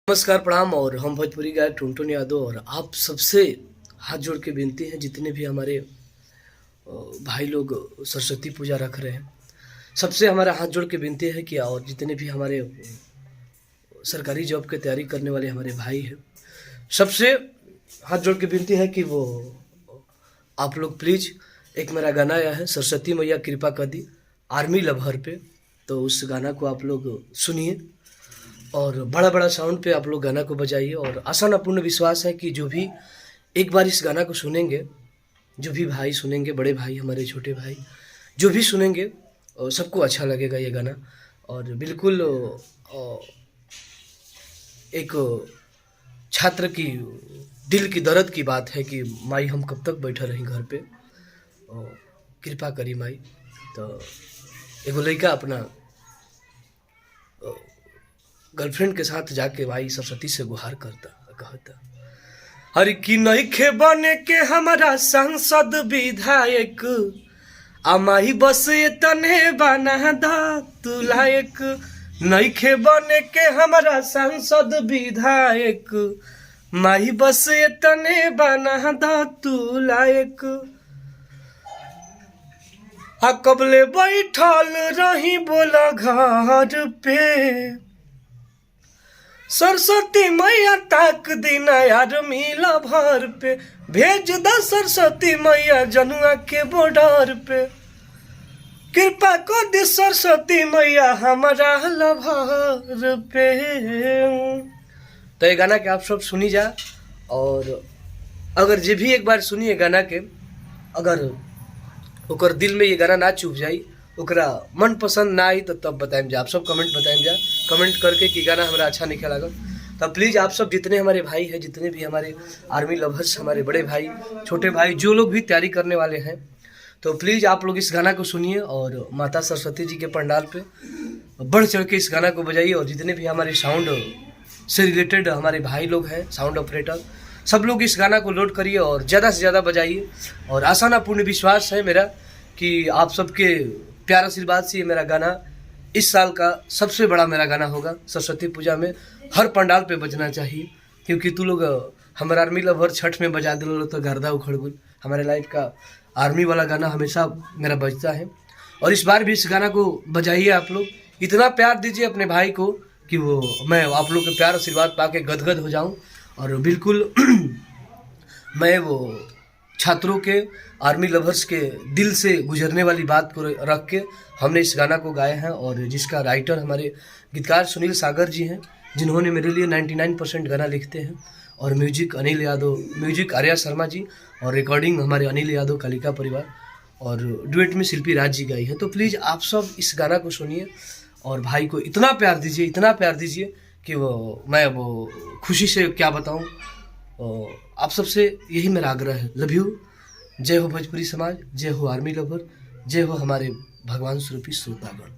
नमस्कार प्रणाम। और हम भोजपुरी गायक टुनटुन यादव और आप सबसे हाथ जोड़ के विनती है, जितने भी हमारे भाई लोग सरस्वती पूजा रख रहे हैं, सबसे हमारा हाथ जोड़ के विनती है कि और जितने भी हमारे सरकारी जॉब की तैयारी करने वाले हमारे भाई हैं, सबसे हाथ जोड़ के विनती है कि वो आप लोग प्लीज़, एक मेरा गाना आया है सरस्वती मैया कृपा कर दी आर्मी लवर पे, तो उस गाना को आप लोग सुनिए और बड़ा बड़ा साउंड पे आप लोग गाना को बजाइए। और आसान अपूर्ण विश्वास है कि जो भी एक बार इस गाना को सुनेंगे, जो भी भाई सुनेंगे, बड़े भाई हमारे, छोटे भाई जो भी सुनेंगे, सबको अच्छा लगेगा ये गाना। और बिल्कुल एक छात्र की दिल की दर्द की बात है कि माई हम कब तक बैठे रही घर पे, कृपा करी माई। तो एगो लड़का अपना गर्लफ्रेंड के साथ जाके भाई सरस्वती से गुहार करता, कहता हर की नइखे बने के हमारा सांसद विधायक, अमाही बस तने बना दा तू लायक। नइखे बने के हमारा सांसद विधायक, माही बस तने बना दा तू लायक। कबले बैठल रही बोला घर पे, सरस्वती मैया ताक दीना यार मिला भर पे, भेज द सरस्वती मैया जनुआ के बॉर्डर पे, कृपा कर दी सरस्वती मैया हमारा लभर पे। तो ये गाना के आप सब सुनी जा, और अगर जे भी एक बार सुनिए गाना के, अगर ओकर दिल में ये गाना ना चुभ जाई, ओकरा मन पसंद ना आई, तो तब बताएं जा, आप सब कमेंट बताएं जा, कमेंट करके कि गाना हमारा अच्छा नहीं लागल। तो प्लीज़ आप सब जितने हमारे भाई हैं, जितने भी हमारे आर्मी लवर्स, हमारे बड़े भाई, छोटे भाई, जो लोग भी तैयारी करने वाले हैं, तो प्लीज़ आप लोग इस गाना को सुनिए और माता सरस्वती जी के पंडाल पे बढ़ चढ़ के इस गाना को बजाइए। और जितने भी हमारे साउंड से रिलेटेड हमारे भाई लोग हैं, साउंड ऑपरेटर, सब लोग इस गाना को लोड करिए और ज़्यादा से ज़्यादा बजाइए। और आसान पूर्ण विश्वास है मेरा कि आप सबके प्यार आशीर्वाद से ये मेरा गाना इस साल का सबसे बड़ा मेरा गाना होगा। सरस्वती पूजा में हर पंडाल पे बजना चाहिए, क्योंकि तू लोग हमारे आर्मी लवर छठ में बजा दिलो तो गर्दा उखड़ गुल। हमारे लाइफ का आर्मी वाला गाना हमेशा मेरा बजता है, और इस बार भी इस गाना को बजाइए आप लोग। इतना प्यार दीजिए अपने भाई को कि वो मैं आप लोग के प्यार आशीर्वाद पा के गदगद हो जाऊँ। और बिल्कुल मैं वो छात्रों के, आर्मी लवर्स के दिल से गुजरने वाली बात को रख के हमने इस गाना को गाया है, और जिसका राइटर हमारे गीतकार सुनील सागर जी हैं, जिन्होंने मेरे लिए 99% गाना लिखते हैं। और म्यूजिक अनिल यादव, म्यूजिक आर्या शर्मा जी, और रिकॉर्डिंग हमारे अनिल यादव कालिका परिवार, और डुएट में शिल्पी राज जी गाई है। तो प्लीज़ आप सब इस गाना को सुनिए और भाई को इतना प्यार दीजिए, इतना प्यार दीजिए कि मैं खुशी से क्या बताऊँ। आप सबसे यही मेरा आग्रह है। Love you. जय हो भोजपुरी समाज, जय हो आर्मी लवर, जय हो हमारे भगवान स्वरूपी श्रोतागण।